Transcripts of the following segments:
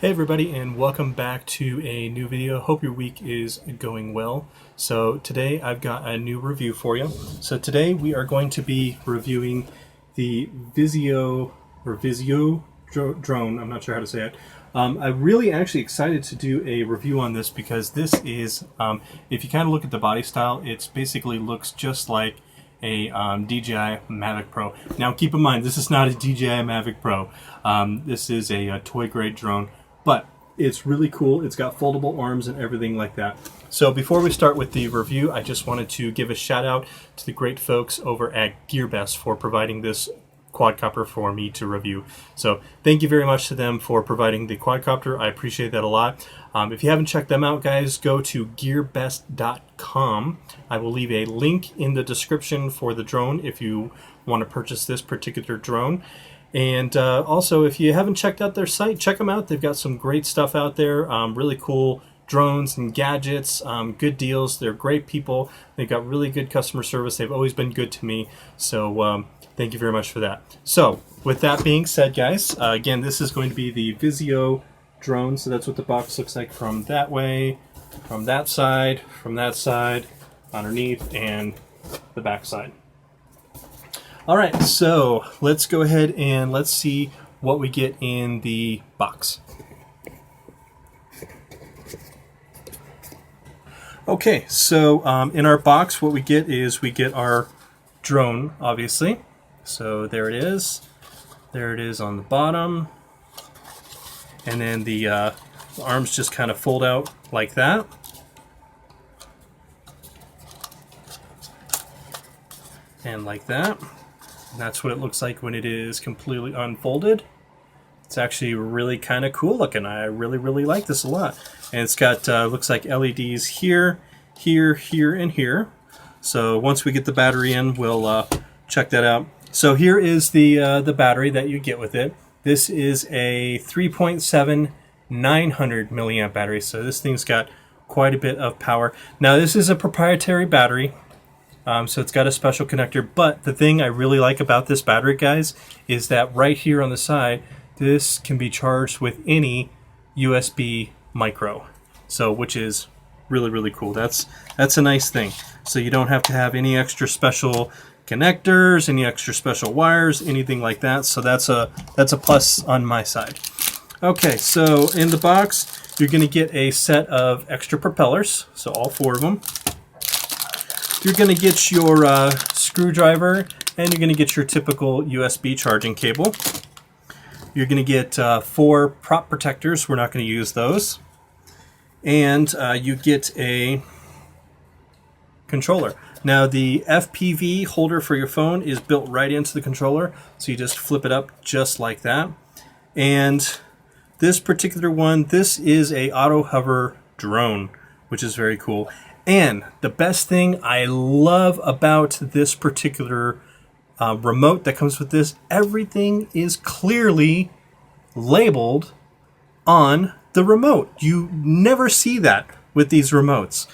Hey everybody, and welcome back to a new video. Hope your week is going well. So today I've got a new review for you. So today we are going to be reviewing the Visuo drone. I'm not sure how to say it. I'm really actually excited to do a review on this because this is, if you kind of look at the body style, it basically looks just like a DJI Mavic Pro. Now keep in mind, this is not a DJI Mavic Pro. This is a toy grade drone. But it's really cool. It's got foldable arms and everything like that. So before we start with the review, I just wanted to give a shout out to the great folks over at GearBest for providing this quadcopter for me to review. So thank you very much to them for providing the quadcopter. I appreciate that a lot. If you haven't checked them out, guys, go to gearbest.com. I will leave a link in the description for the drone if you want to purchase this particular drone. And also, if you haven't checked out their site, check them out. They've got some great stuff out there, really cool drones and gadgets, good deals. They're great people. They've got really good customer service. They've always been good to me. So thank you very much for that. So with that being said, guys, again, this is going to be the Visuo drone. So that's what the box looks like from that way, from that side, underneath, and the back side. All right, so let's go ahead and let's see what we get in the box. Okay, so in our box, what we get is we get our drone, obviously. So there it is. There it is on the bottom. And then the arms just kind of fold out like that. And like that. And that's what it looks like when it is completely unfolded. It's actually really kind of cool looking. I really like this a lot. And it's got, looks like LEDs here, here, here, and here. So once we get the battery in, we'll check that out. So here is the battery that you get with it. This is a 3.7 900 milliamp battery. So this thing's got quite a bit of power. Now this is a proprietary battery. So it's got a special connector, but the thing I really like about this battery, guys, is that right here on the side, this can be charged with any USB micro. So, which is really cool. That's a nice thing. So you don't have to have any extra special connectors, any extra special wires, anything like that. So that's a plus on my side. Okay, so in the box, you're going to get a set of extra propellers. So all 4 of them. You're going to get your screwdriver, and you're going to get your typical USB charging cable. You're going to get 4 prop protectors. We're not going to use those. And you get a controller. Now the FPV holder for your phone is built right into the controller, so you just flip it up just like that. And this particular one, this is a auto hover drone, which is very cool. And the best thing I love about this particular remote that comes with this, everything is clearly labeled on the remote. You never see that with these remotes.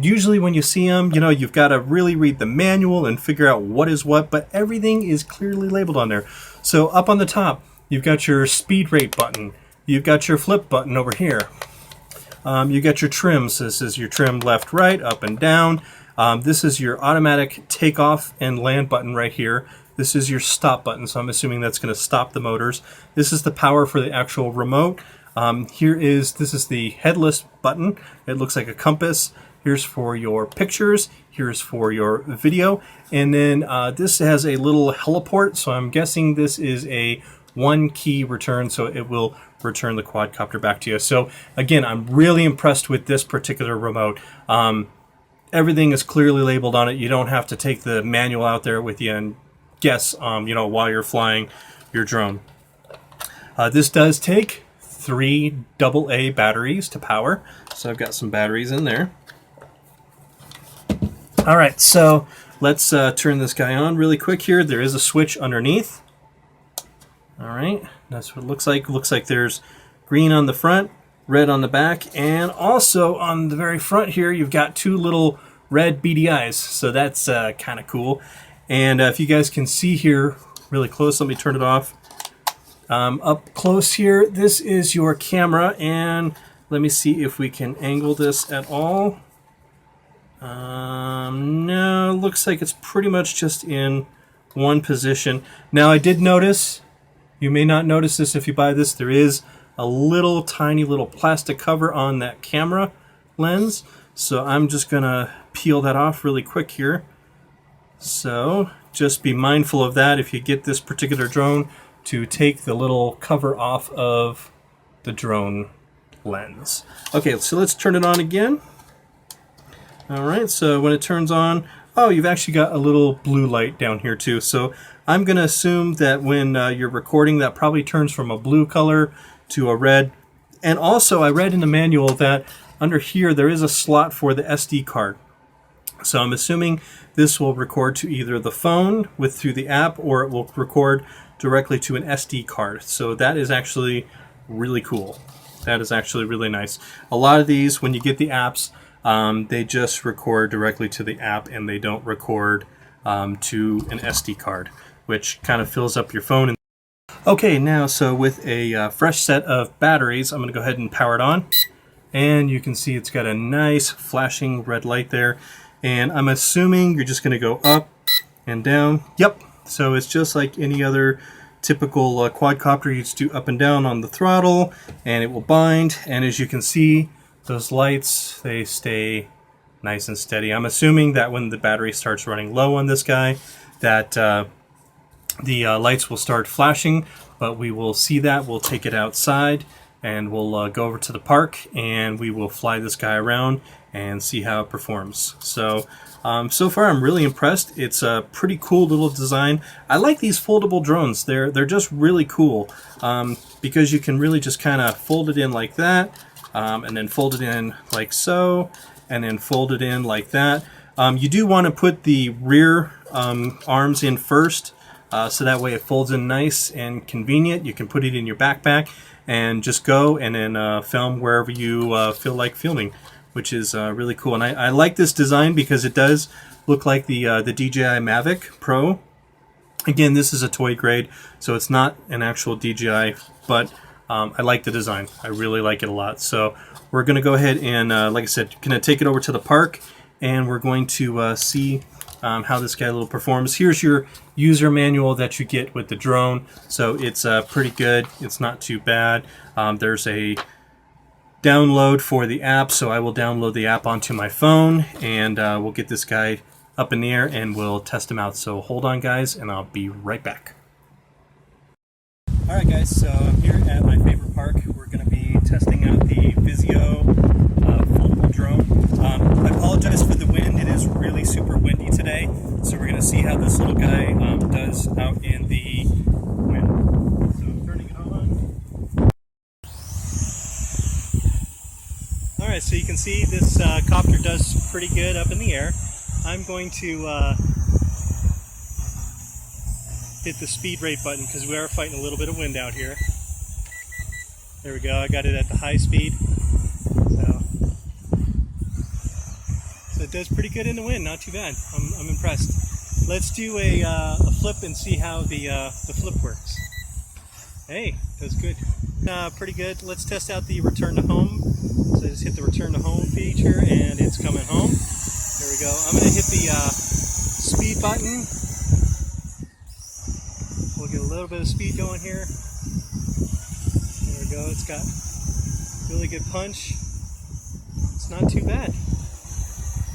Usually when you see them, you know, you've got to really read the manual and figure out what is what, but everything is clearly labeled on there. So up on the top, you've got your speed rate button. You've got your flip button over here. You got your trims. This is your trim left, right, up and down. This is your automatic takeoff and land button right here. This is your stop button, so I'm assuming that's going to stop the motors. This is the power for the actual remote. This is the headless button. It looks like a compass. Here's for your pictures. Here's for your video. And then this has a little heliport, so I'm guessing this is a 1-key return, so it will return the quadcopter back to you. So again, I'm really impressed with this particular remote. Everything is clearly labeled on it. You don't have to take the manual out there with you and guess, you know, while you're flying your drone. This does take 3 AA batteries to power, so I've got some batteries in there. All right, so let's turn this guy on really quick here. There is a switch underneath. All right, that's what it looks like. Looks like there's green on the front, red on the back, and also on the very front here, you've got 2 little red beady eyes. So that's kind of cool. And if you guys can see here really close, let me turn it off. Up close here, this is your camera, and let me see if we can angle this at all. No, looks like it's pretty much just in one position. Now I did notice, you may not notice this if you buy this, there is a little tiny little plastic cover on that camera lens. So I'm just gonna peel that off really quick here. So just be mindful of that if you get this particular drone, to take the little cover off of the drone lens. Okay, so let's turn it on again. Alright, so when it turns on, oh, you've actually got a little blue light down here too. So I'm going to assume that when you're recording, that probably turns from a blue color to a red. And also, I read in the manual that under here there is a slot for the SD card. So I'm assuming this will record to either the phone through the app, or it will record directly to an SD card. So that is actually really cool. That is actually really nice. A lot of these, when you get the apps, they just record directly to the app and they don't record to an SD card, which kind of fills up your phone. Okay, now so with a fresh set of batteries, I'm going to go ahead and power it on. And you can see it's got a nice flashing red light there. And I'm assuming you're just going to go up and down. Yep, so it's just like any other typical quadcopter. You just do up and down on the throttle and it will bind. And as you can see, those lights, they stay nice and steady. I'm assuming that when the battery starts running low on this guy, that the lights will start flashing, but we will see that. We'll take it outside and we'll go over to the park and we will fly this guy around and see how it performs. So so far I'm really impressed. It's a pretty cool little design. I like these foldable drones. They're just really cool because you can really just kind of fold it in like that, and then fold it in like so, and then fold it in like that. You do want to put the rear arms in first, so that way it folds in nice and convenient. You can put it in your backpack and just go and then film wherever you feel like filming, which is really cool. And I like this design because it does look like the DJI Mavic Pro. Again, this is a toy grade, so it's not an actual DJI, but I like the design. I really like it a lot. So we're going to go ahead and, like I said, going to take it over to the park, and we're going to see how this guy little performs. Here's your user manual that you get with the drone. So it's pretty good. It's not too bad. There's a download for the app, so I will download the app onto my phone, and we'll get this guy up in the air and we'll test him out. So hold on, guys, and I'll be right back. Alright guys, so I'm here at my favorite park. We're going to be testing out the Visuo foldable drone. I apologize for the wind. It is really super windy today, so we're going to see how this little guy does out in the wind. So I'm turning it on. Alright, so you can see this copter does pretty good up in the air. I'm going to hit the speed rate button because we are fighting a little bit of wind out here. There we go, I got it at the high speed. So it does pretty good in the wind, not too bad. I'm impressed. Let's do a flip and see how the flip works. Hey, does good. Pretty good. Let's test out the return to home. So I just hit the return to home feature and it's coming home. There we go. I'm going to hit the speed button. We'll get a little bit of speed going here. There we go. It's got really good punch. It's not too bad.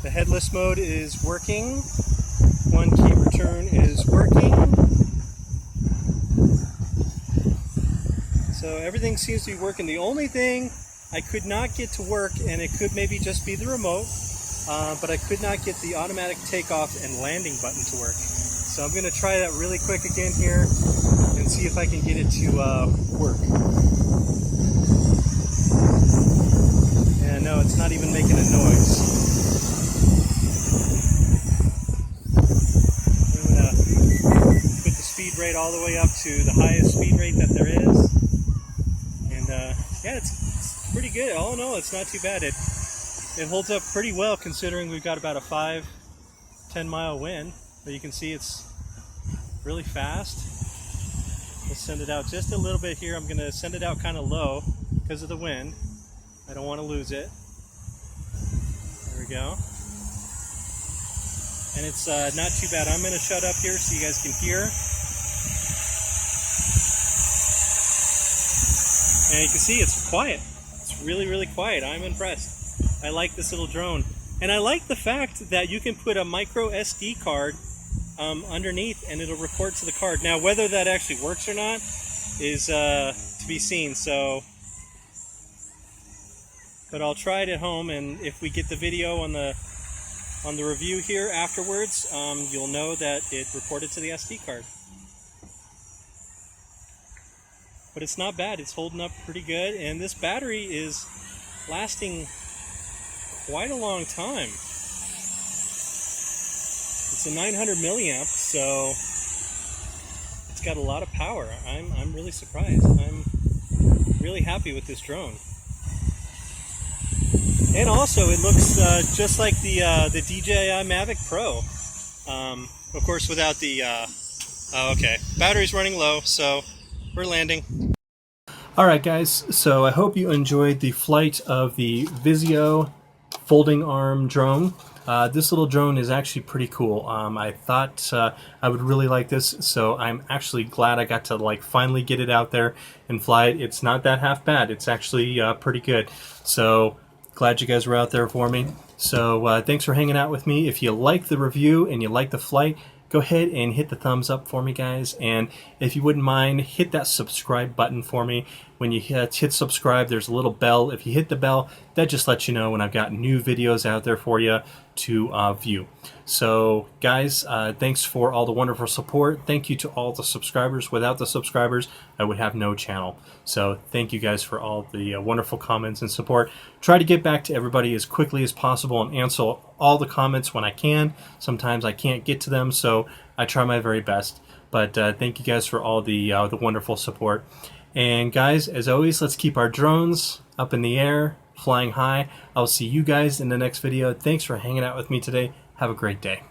The headless mode is working. One key return is working. So everything seems to be working. The only thing I could not get to work, and it could maybe just be the remote, but I could not get the automatic takeoff and landing button to work. So I'm going to try that really quick again here and see if I can get it to work. Yeah, no, it's not even making a noise. I'm going to put the speed rate all the way up to the highest speed rate that there is. And yeah, it's pretty good. All in all, it's not too bad. It holds up pretty well considering we've got about a 5-10 mile wind. But you can see it's really fast. Let's send it out just a little bit here. I'm going to send it out kind of low because of the wind. I don't want to lose it. There we go. And it's not too bad. I'm going to shut up here so you guys can hear. And you can see it's quiet. It's really, really quiet. I'm impressed. I like this little drone. And I like the fact that you can put a micro SD card underneath and it'll record to the card. Now, whether that actually works or not is to be seen. But I'll try it at home, and if we get the video on the review here afterwards, you'll know that it recorded to the SD card. But it's not bad. It's holding up pretty good, and this battery is lasting quite a long time. It's a 900 milliamp, so it's got a lot of power. I'm really surprised. I'm really happy with this drone. And also, it looks just like the DJI Mavic Pro. Of course, without the... okay, battery's running low, so we're landing. Alright guys, so I hope you enjoyed the flight of the Visuo folding arm drone. This little drone is actually pretty cool. I thought I would really like this, so I'm actually glad I got to finally get it out there and fly it. It's not that half bad. It's actually pretty good. So glad you guys were out there for me. So thanks for hanging out with me. If you like the review and you like the flight, go ahead and hit the thumbs up for me, guys. And if you wouldn't mind, hit that subscribe button for me. When you hit subscribe, there's a little bell. If you hit the bell, that just lets you know when I've got new videos out there for you to view. So guys, thanks for all the wonderful support. Thank you to all the subscribers. Without the subscribers, I would have no channel. So thank you guys for all the wonderful comments and support. Try to get back to everybody as quickly as possible and answer all the comments when I can. Sometimes I can't get to them, so I try my very best. But thank you guys for all the wonderful support. And guys, as always, let's keep our drones up in the air, flying high. I'll see you guys in the next video. Thanks for hanging out with me today. Have a great day.